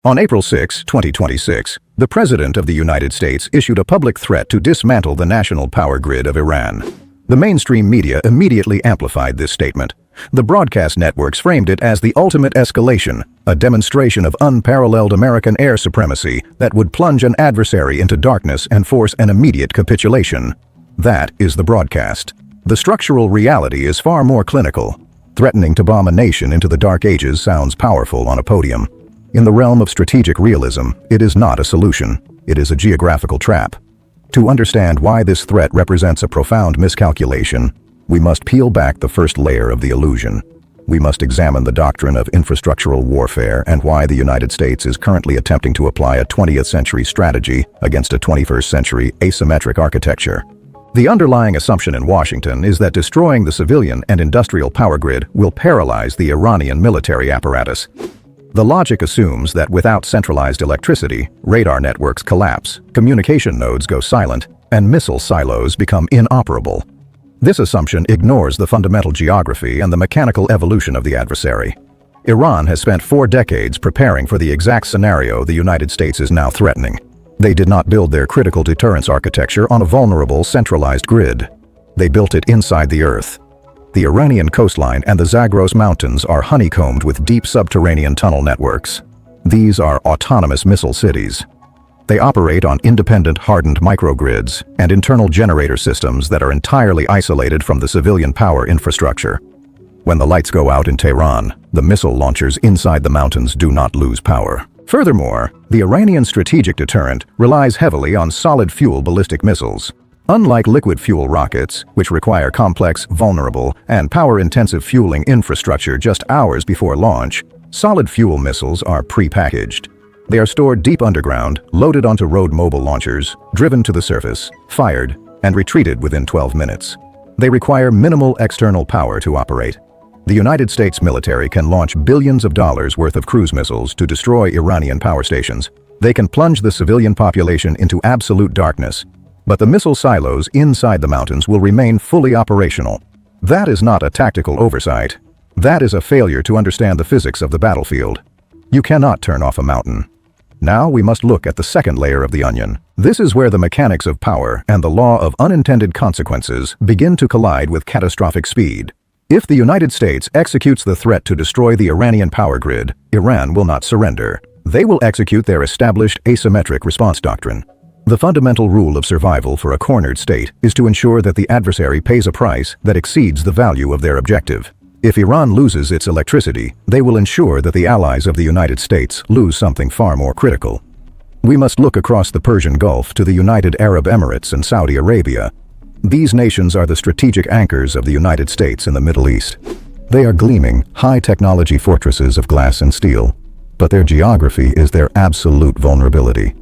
On April 6, 2026, the President of the United States issued a public threat to dismantle the national power grid of Iran. The mainstream media immediately amplified this statement. The broadcast networks framed it as the ultimate escalation, a demonstration of unparalleled American air supremacy that would plunge an adversary into darkness and force an immediate capitulation. That is the broadcast. The structural reality is far more clinical. Threatening to bomb a nation into the Dark Ages sounds powerful on a podium. In the realm of strategic realism, it is not a solution. It is a geographical trap. To understand why this threat represents a profound miscalculation, we must peel back the first layer of the illusion. We must examine the doctrine of infrastructural warfare and why the United States is currently attempting to apply a 20th century strategy against a 21st century asymmetric architecture. The underlying assumption in Washington is that destroying the civilian and industrial power grid will paralyze the Iranian military apparatus. The logic assumes that without centralized electricity, radar networks collapse, communication nodes go silent, and missile silos become inoperable. This assumption ignores the fundamental geography and the mechanical evolution of the adversary. Iran has spent 4 decades preparing for the exact scenario the United States is now threatening. They did not build their critical deterrence architecture on a vulnerable, centralized grid. They built it inside the earth. The Iranian coastline and the Zagros Mountains are honeycombed with deep subterranean tunnel networks. These are autonomous missile cities. They operate on independent, hardened microgrids and internal generator systems that are entirely isolated from the civilian power infrastructure. When the lights go out in Tehran, the missile launchers inside the mountains do not lose power. Furthermore, the Iranian strategic deterrent relies heavily on solid-fuel ballistic missiles. Unlike liquid-fuel rockets, which require complex, vulnerable, and power-intensive fueling infrastructure just hours before launch, solid-fuel missiles are pre-packaged. They are stored deep underground, loaded onto road-mobile launchers, driven to the surface, fired, and retreated within 12 minutes. They require minimal external power to operate. The United States military can launch billions of dollars worth of cruise missiles to destroy Iranian power stations. They can plunge the civilian population into absolute darkness. But the missile silos inside the mountains will remain fully operational. That is not a tactical oversight. That is a failure to understand the physics of the battlefield. You cannot turn off a mountain. Now we must look at the second layer of the onion. This is where the mechanics of power and the law of unintended consequences begin to collide with catastrophic speed. If the United States executes the threat to destroy the Iranian power grid, Iran will not surrender. They will execute their established asymmetric response doctrine. The fundamental rule of survival for a cornered state is to ensure that the adversary pays a price that exceeds the value of their objective. If Iran loses its electricity, they will ensure that the allies of the United States lose something far more critical. We must look across the Persian Gulf to the United Arab Emirates and Saudi Arabia. These nations are the strategic anchors of the United States in the Middle East. They are gleaming, high-technology fortresses of glass and steel, but their geography is their absolute vulnerability.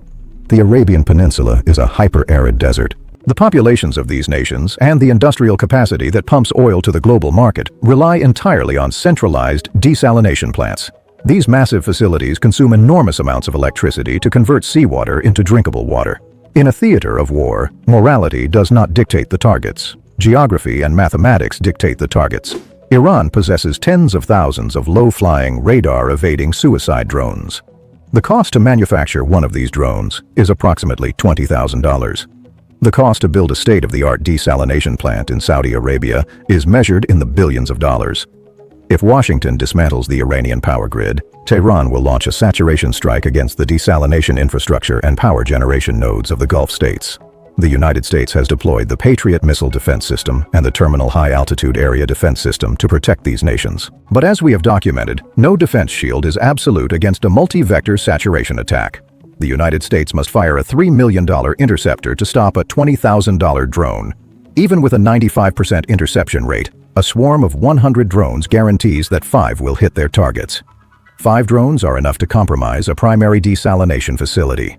The Arabian Peninsula is a hyper-arid desert. The populations of these nations and the industrial capacity that pumps oil to the global market rely entirely on centralized desalination plants. These massive facilities consume enormous amounts of electricity to convert seawater into drinkable water. In a theater of war, morality does not dictate the targets. Geography and mathematics dictate the targets. Iran possesses tens of thousands of low-flying, radar-evading suicide drones. The cost to manufacture one of these drones is approximately $20,000. The cost to build a state-of-the-art desalination plant in Saudi Arabia is measured in the billions of dollars. If Washington dismantles the Iranian power grid, Tehran will launch a saturation strike against the desalination infrastructure and power generation nodes of the Gulf states. The United States has deployed the Patriot missile defense system and the Terminal High Altitude Area Defense System to protect these nations. But as we have documented, no defense shield is absolute against a multi-vector saturation attack. The United States must fire a $3 million interceptor to stop a $20,000 drone. Even with a 95% interception rate, a swarm of 100 drones guarantees that 5 will hit their targets. 5 drones are enough to compromise a primary desalination facility.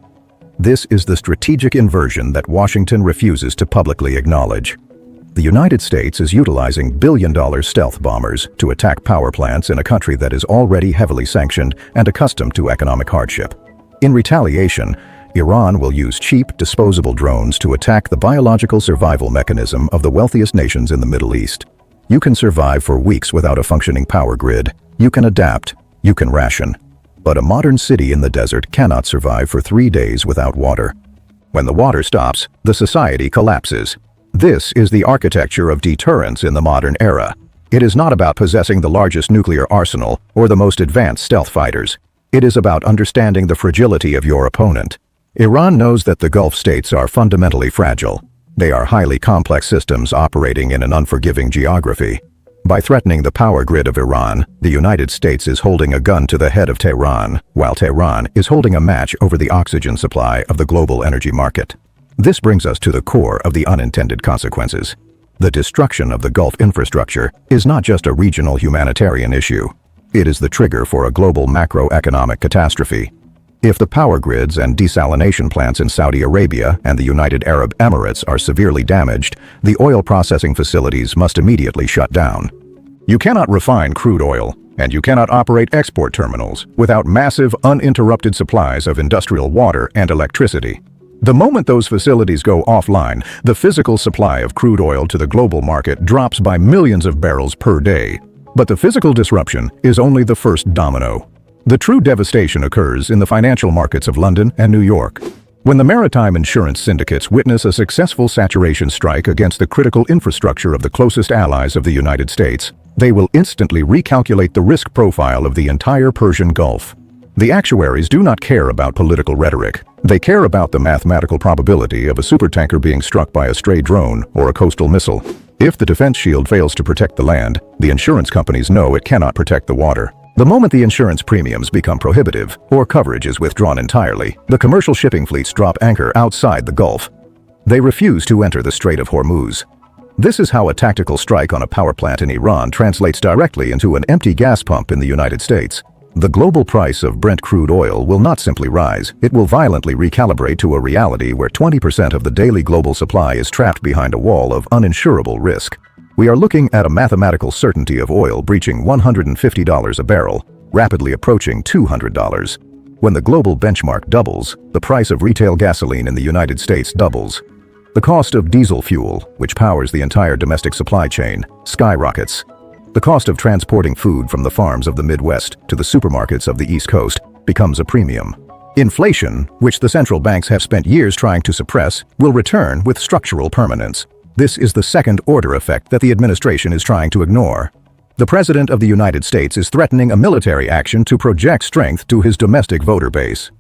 This is the strategic inversion that Washington refuses to publicly acknowledge. The United States is utilizing billion-dollar stealth bombers to attack power plants in a country that is already heavily sanctioned and accustomed to economic hardship. In retaliation, Iran will use cheap, disposable drones to attack the biological survival mechanism of the wealthiest nations in the Middle East. You can survive for weeks without a functioning power grid. You can adapt. You can ration. But a modern city in the desert cannot survive for 3 days without water. When the water stops, the society collapses. This is the architecture of deterrence in the modern era. It is not about possessing the largest nuclear arsenal or the most advanced stealth fighters. It is about understanding the fragility of your opponent. Iran knows that the Gulf states are fundamentally fragile. They are highly complex systems operating in an unforgiving geography. By threatening the power grid of Iran, the United States is holding a gun to the head of Tehran, while Tehran is holding a match over the oxygen supply of the global energy market. This brings us to the core of the unintended consequences. The destruction of the Gulf infrastructure is not just a regional humanitarian issue. It is the trigger for a global macroeconomic catastrophe. If the power grids and desalination plants in Saudi Arabia and the United Arab Emirates are severely damaged, the oil processing facilities must immediately shut down. You cannot refine crude oil, and you cannot operate export terminals without massive, uninterrupted supplies of industrial water and electricity. The moment those facilities go offline, the physical supply of crude oil to the global market drops by millions of barrels per day. But the physical disruption is only the first domino. The true devastation occurs in the financial markets of London and New York. When the maritime insurance syndicates witness a successful saturation strike against the critical infrastructure of the closest allies of the United States, they will instantly recalculate the risk profile of the entire Persian Gulf. The actuaries do not care about political rhetoric. They care about the mathematical probability of a supertanker being struck by a stray drone or a coastal missile. If the defense shield fails to protect the land, the insurance companies know it cannot protect the water. The moment the insurance premiums become prohibitive, or coverage is withdrawn entirely, the commercial shipping fleets drop anchor outside the Gulf. They refuse to enter the Strait of Hormuz. This is how a tactical strike on a power plant in Iran translates directly into an empty gas pump in the United States. The global price of Brent crude oil will not simply rise, it will violently recalibrate to a reality where 20% of the daily global supply is trapped behind a wall of uninsurable risk. We are looking at a mathematical certainty of oil breaching $150 a barrel, rapidly approaching $200. When the global benchmark doubles, the price of retail gasoline in the United States doubles. The cost of diesel fuel, which powers the entire domestic supply chain, skyrockets. The cost of transporting food from the farms of the Midwest to the supermarkets of the East Coast becomes a premium. Inflation, which the central banks have spent years trying to suppress, will return with structural permanence. This is the second-order effect that the administration is trying to ignore. The President of the United States is threatening a military action to project strength to his domestic voter base.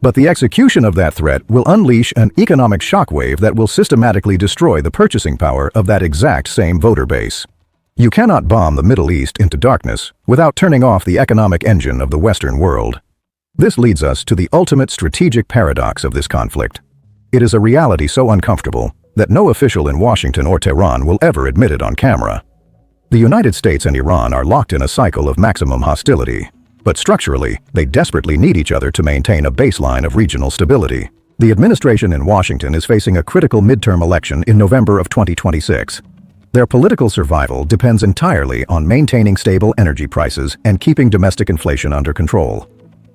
But the execution of that threat will unleash an economic shockwave that will systematically destroy the purchasing power of that exact same voter base. You cannot bomb the Middle East into darkness without turning off the economic engine of the Western world. This leads us to the ultimate strategic paradox of this conflict. It is a reality so uncomfortable that no official in Washington or Tehran will ever admit it on camera. The United States and Iran are locked in a cycle of maximum hostility, but structurally, they desperately need each other to maintain a baseline of regional stability. The administration in Washington is facing a critical midterm election in November of 2026. Their political survival depends entirely on maintaining stable energy prices and keeping domestic inflation under control.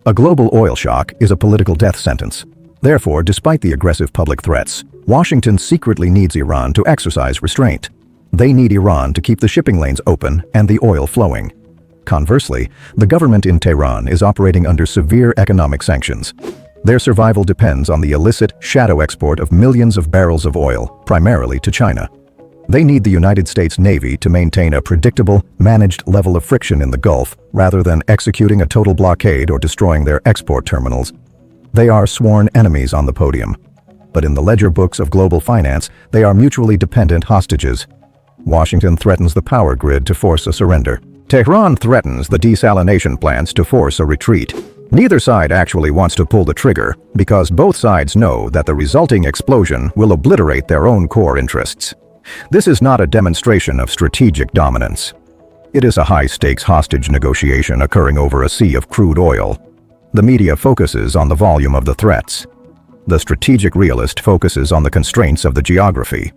A global oil shock is a political death sentence. Therefore, despite the aggressive public threats, Washington secretly needs Iran to exercise restraint. They need Iran to keep the shipping lanes open and the oil flowing. Conversely, the government in Tehran is operating under severe economic sanctions. Their survival depends on the illicit shadow export of millions of barrels of oil, primarily to China. They need the United States Navy to maintain a predictable, managed level of friction in the Gulf rather than executing a total blockade or destroying their export terminals. They are sworn enemies on the podium. But in the ledger books of global finance, they are mutually dependent hostages. Washington threatens the power grid to force a surrender. Tehran threatens the desalination plants to force a retreat. Neither side actually wants to pull the trigger because both sides know that the resulting explosion will obliterate their own core interests. This is not a demonstration of strategic dominance. It is a high-stakes hostage negotiation occurring over a sea of crude oil. The media focuses on the volume of the threats. The strategic realist focuses on the constraints of the geography.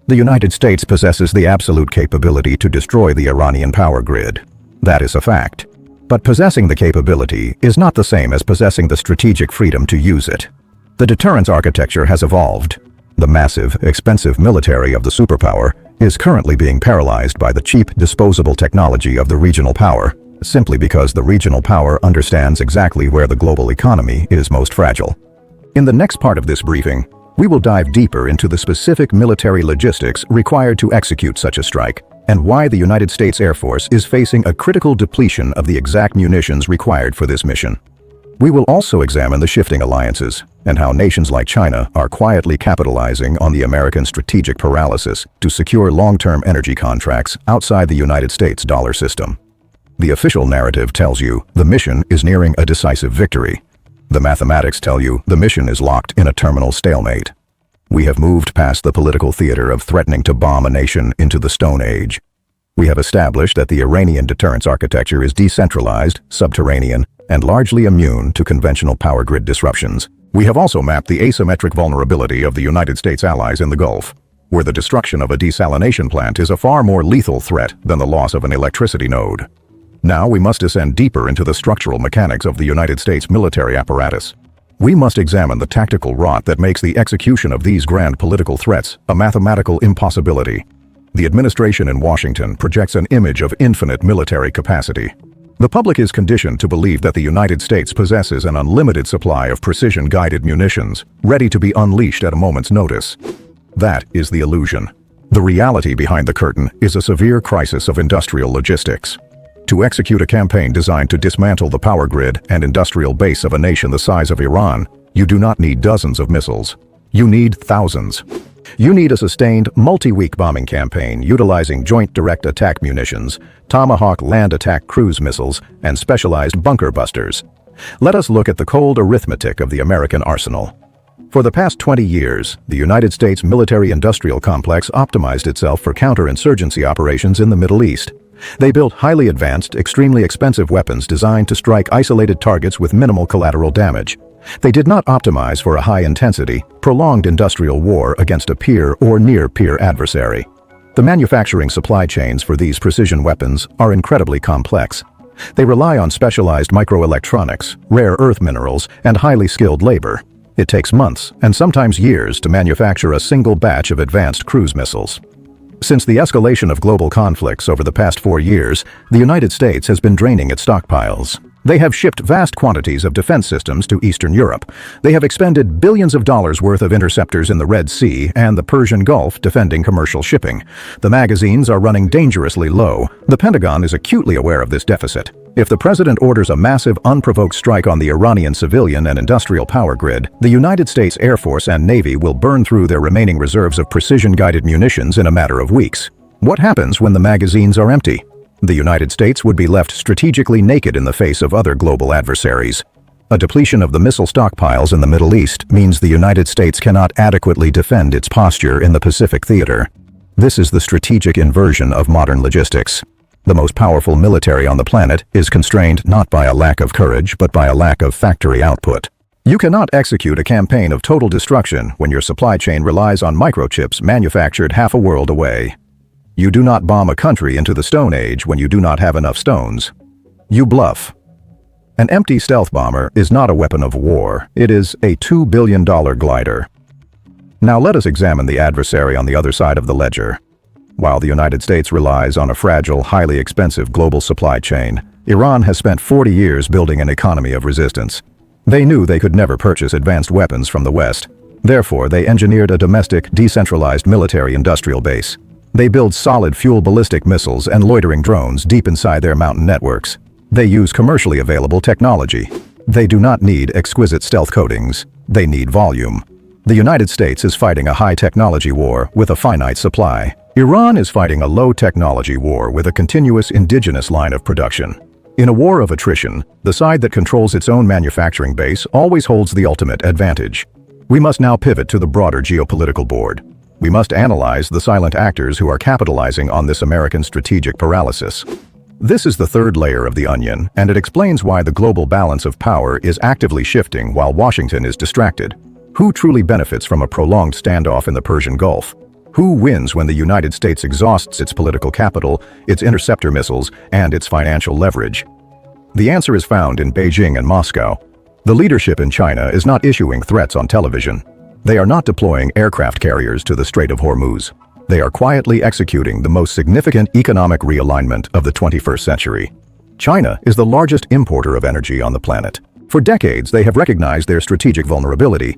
The United States possesses the absolute capability to destroy the Iranian power grid. That is a fact. But possessing the capability is not the same as possessing the strategic freedom to use it. The deterrence architecture has evolved. The massive, expensive military of the superpower is currently being paralyzed by the cheap, disposable technology of the regional power. simply because the regional power understands exactly where the global economy is most fragile. In the next part of this briefing, we will dive deeper into the specific military logistics required to execute such a strike, and why the United States Air Force is facing a critical depletion of the exact munitions required for this mission. We will also examine the shifting alliances and how nations like China are quietly capitalizing on the American strategic paralysis to secure long-term energy contracts outside the United States dollar system. The official narrative tells you the mission is nearing a decisive victory. The mathematics tell you the mission is locked in a terminal stalemate. We have moved past the political theater of threatening to bomb a nation into the Stone Age. We have established that the Iranian deterrence architecture is decentralized, subterranean, and largely immune to conventional power grid disruptions. We have also mapped the asymmetric vulnerability of the United States allies in the Gulf, where the destruction of a desalination plant is a far more lethal threat than the loss of an electricity node. Now we must descend deeper into the structural mechanics of the United States military apparatus. We must examine the tactical rot that makes the execution of these grand political threats a mathematical impossibility. The administration in Washington projects an image of infinite military capacity. The public is conditioned to believe that the United States possesses an unlimited supply of precision-guided munitions, ready to be unleashed at a moment's notice. That is the illusion. The reality behind the curtain is a severe crisis of industrial logistics. To execute a campaign designed to dismantle the power grid and industrial base of a nation the size of Iran, you do not need dozens of missiles. You need thousands. You need a sustained, multi-week bombing campaign utilizing joint direct attack munitions, Tomahawk land attack cruise missiles, and specialized bunker busters. Let us look at the cold arithmetic of the American arsenal. For the past 20 years, the United States military-industrial complex optimized itself for counterinsurgency operations in the Middle East. They built highly advanced, extremely expensive weapons designed to strike isolated targets with minimal collateral damage. They did not optimize for a high-intensity, prolonged industrial war against a peer or near-peer adversary. The manufacturing supply chains for these precision weapons are incredibly complex. They rely on specialized microelectronics, rare earth minerals, and highly skilled labor. It takes months, and sometimes years, to manufacture a single batch of advanced cruise missiles. Since the escalation of global conflicts over the past 4 years, the United States has been draining its stockpiles. They have shipped vast quantities of defense systems to Eastern Europe. They have expended billions of dollars worth of interceptors in the Red Sea and the Persian Gulf defending commercial shipping. The magazines are running dangerously low. The Pentagon is acutely aware of this deficit. If the president orders a massive, unprovoked strike on the Iranian civilian and industrial power grid, the United States Air Force and Navy will burn through their remaining reserves of precision-guided munitions in a matter of weeks. What happens when the magazines are empty? The United States would be left strategically naked in the face of other global adversaries. A depletion of the missile stockpiles in the Middle East means the United States cannot adequately defend its posture in the Pacific theater. This is the strategic inversion of modern logistics. The most powerful military on the planet is constrained not by a lack of courage, but by a lack of factory output. You cannot execute a campaign of total destruction when your supply chain relies on microchips manufactured half a world away. You do not bomb a country into the Stone Age when you do not have enough stones. You bluff. An empty stealth bomber is not a weapon of war. It is a $2 billion glider. Now let us examine the adversary on the other side of the ledger. While the United States relies on a fragile, highly expensive global supply chain, Iran has spent 40 years building an economy of resistance. They knew they could never purchase advanced weapons from the West. Therefore, they engineered a domestic, decentralized military-industrial base. They build solid fuel ballistic missiles and loitering drones deep inside their mountain networks. They use commercially available technology. They do not need exquisite stealth coatings. They need volume. The United States is fighting a high-technology war with a finite supply. Iran is fighting a low-technology war with a continuous indigenous line of production. In a war of attrition, the side that controls its own manufacturing base always holds the ultimate advantage. We must now pivot to the broader geopolitical board. We must analyze the silent actors who are capitalizing on this American strategic paralysis. This is the third layer of the onion, and it explains why the global balance of power is actively shifting while Washington is distracted. Who truly benefits from a prolonged standoff in the Persian Gulf? Who wins when the United States exhausts its political capital, its interceptor missiles, and its financial leverage? The answer is found in Beijing and Moscow. The leadership in China is not issuing threats on television. They are not deploying aircraft carriers to the Strait of Hormuz. They are quietly executing the most significant economic realignment of the 21st century. China is the largest importer of energy on the planet. For decades, they have recognized their strategic vulnerability.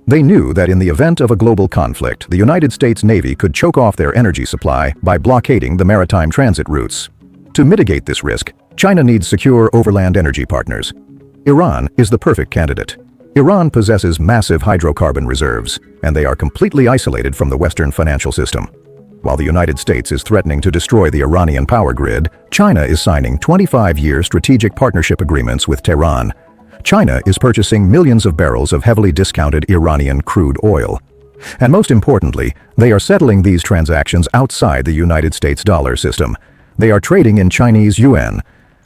They knew that in the event of a global conflict, the United States Navy could choke off their energy supply by blockading the maritime transit routes. To mitigate this risk, China needs secure overland energy partners. Iran is the perfect candidate. Iran possesses massive hydrocarbon reserves, and they are completely isolated from the Western financial system. While the United States is threatening to destroy the Iranian power grid, China is signing 25-year strategic partnership agreements with Tehran. China is purchasing millions of barrels of heavily discounted Iranian crude oil. And most importantly, they are settling these transactions outside the United States dollar system. They are trading in Chinese yuan.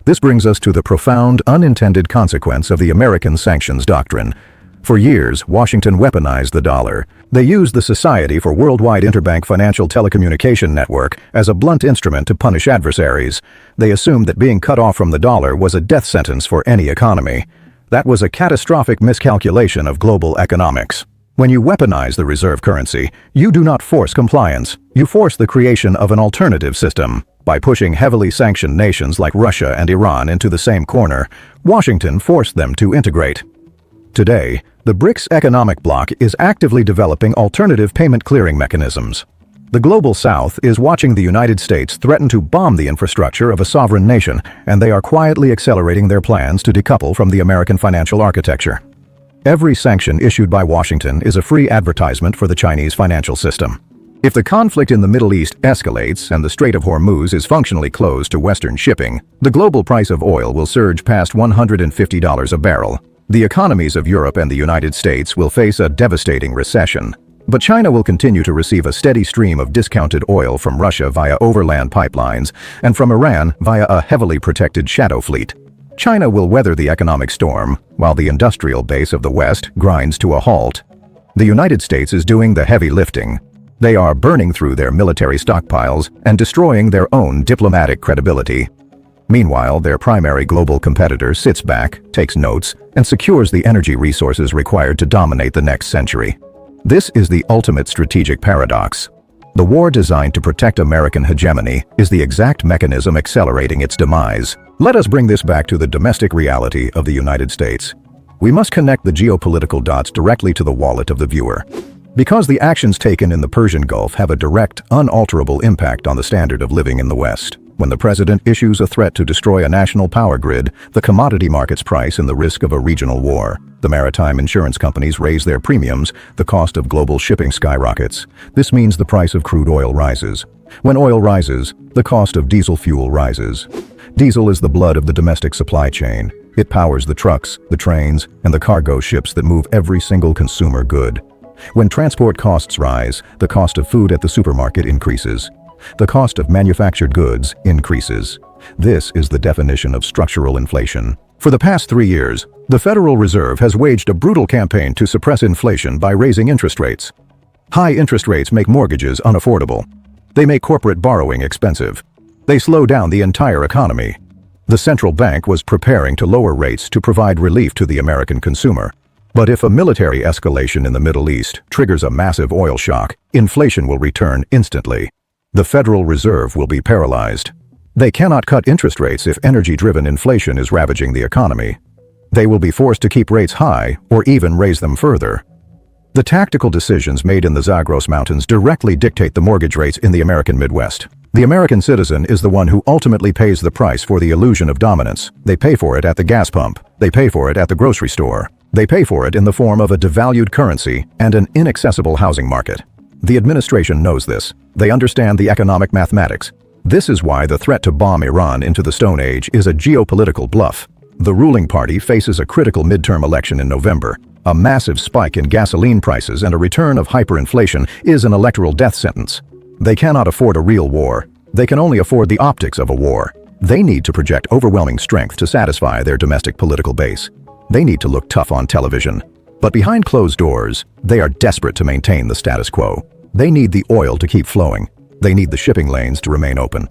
This brings us to the profound, unintended consequence of the American sanctions doctrine. For years, Washington weaponized the dollar. They used the Society for Worldwide Interbank Financial Telecommunication Network as a blunt instrument to punish adversaries. They assumed that being cut off from the dollar was a death sentence for any economy. That was a catastrophic miscalculation of global economics. When you weaponize the reserve currency, you do not force compliance. You force the creation of an alternative system. By pushing heavily sanctioned nations like Russia and Iran into the same corner, Washington forced them to integrate. Today, the BRICS economic bloc is actively developing alternative payment clearing mechanisms. The Global South is watching the United States threaten to bomb the infrastructure of a sovereign nation, and they are quietly accelerating their plans to decouple from the American financial architecture. Every sanction issued by Washington is a free advertisement for the Chinese financial system. If the conflict in the Middle East escalates and the Strait of Hormuz is functionally closed to Western shipping, the global price of oil will surge past $150 a barrel. The economies of Europe and the United States will face a devastating recession. But China will continue to receive a steady stream of discounted oil from Russia via overland pipelines and from Iran via a heavily protected shadow fleet. China will weather the economic storm, while the industrial base of the West grinds to a halt. The United States is doing the heavy lifting. They are burning through their military stockpiles and destroying their own diplomatic credibility. Meanwhile, their primary global competitor sits back, takes notes, and secures the energy resources required to dominate the next century. This is the ultimate strategic paradox. The war designed to protect American hegemony is the exact mechanism accelerating its demise. Let us bring this back to the domestic reality of the United States. We must connect the geopolitical dots directly to the wallet of the viewer. Because the actions taken in the Persian Gulf have a direct, unalterable impact on the standard of living in the West. When the president issues a threat to destroy a national power grid, the commodity markets price in the risk of a regional war. The maritime insurance companies raise their premiums, the cost of global shipping skyrockets. This means the price of crude oil rises. When oil rises, the cost of diesel fuel rises. Diesel is the blood of the domestic supply chain. It powers the trucks, the trains, and the cargo ships that move every single consumer good. When transport costs rise, the cost of food at the supermarket increases. The cost of manufactured goods increases. This is the definition of structural inflation. For the past 3 years, the Federal Reserve has waged a brutal campaign to suppress inflation by raising interest rates. High interest rates make mortgages unaffordable. They make corporate borrowing expensive. They slow down the entire economy. The central bank was preparing to lower rates to provide relief to the American consumer. But if a military escalation in the Middle East triggers a massive oil shock, inflation will return instantly. The Federal Reserve will be paralyzed. They cannot cut interest rates if energy-driven inflation is ravaging the economy. They will be forced to keep rates high or even raise them further. The tactical decisions made in the Zagros Mountains directly dictate the mortgage rates in the American Midwest. The American citizen is the one who ultimately pays the price for the illusion of dominance. They pay for it at the gas pump. They pay for it at the grocery store. They pay for it in the form of a devalued currency and an inaccessible housing market. The administration knows this. They understand the economic mathematics. This is why the threat to bomb Iran into the Stone Age is a geopolitical bluff. The ruling party faces a critical midterm election in November. A massive spike in gasoline prices and a return of hyperinflation is an electoral death sentence. They cannot afford a real war. They can only afford the optics of a war. They need to project overwhelming strength to satisfy their domestic political base. They need to look tough on television. But behind closed doors, they are desperate to maintain the status quo. They need the oil to keep flowing. They need the shipping lanes to remain open.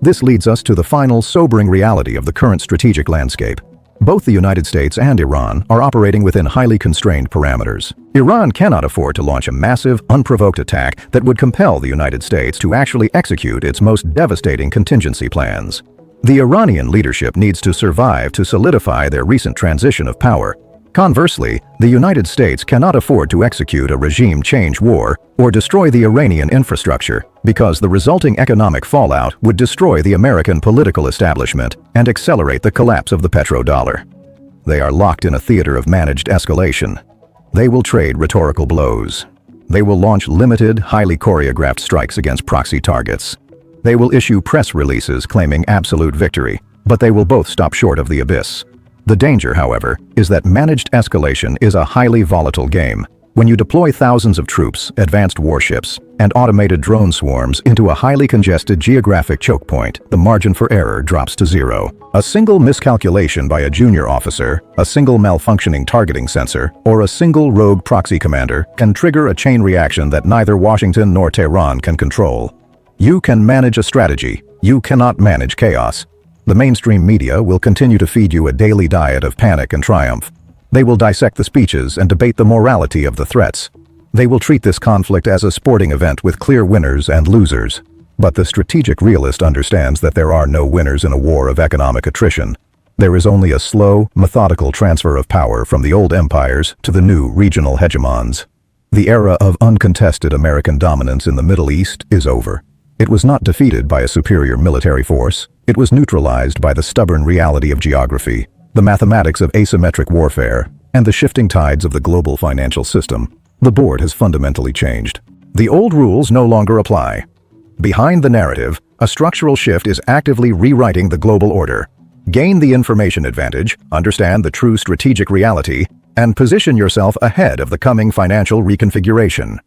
This leads us to the final sobering reality of the current strategic landscape. Both the United States and Iran are operating within highly constrained parameters. Iran cannot afford to launch a massive, unprovoked attack that would compel the United States to actually execute its most devastating contingency plans. The Iranian leadership needs to survive to solidify their recent transition of power. Conversely, the United States cannot afford to execute a regime change war or destroy the Iranian infrastructure, because the resulting economic fallout would destroy the American political establishment and accelerate the collapse of the petrodollar. They are locked in a theater of managed escalation. They will trade rhetorical blows. They will launch limited, highly choreographed strikes against proxy targets. They will issue press releases claiming absolute victory, but they will both stop short of the abyss. The danger, however, is that managed escalation is a highly volatile game. When you deploy thousands of troops, advanced warships, and automated drone swarms into a highly congested geographic choke point, the margin for error drops to zero. A single miscalculation by a junior officer, a single malfunctioning targeting sensor, or a single rogue proxy commander can trigger a chain reaction that neither Washington nor Tehran can control. You can manage a strategy. You cannot manage chaos. The mainstream media will continue to feed you a daily diet of panic and triumph. They will dissect the speeches and debate the morality of the threats. They will treat this conflict as a sporting event with clear winners and losers. But the strategic realist understands that there are no winners in a war of economic attrition. There is only a slow, methodical transfer of power from the old empires to the new regional hegemons. The era of uncontested American dominance in the Middle East is over. It was not defeated by a superior military force. It was neutralized by the stubborn reality of geography, the mathematics of asymmetric warfare, and the shifting tides of the global financial system. The board has fundamentally changed. The old rules no longer apply. Behind the narrative, a structural shift is actively rewriting the global order. Gain the information advantage, understand the true strategic reality, and position yourself ahead of the coming financial reconfiguration.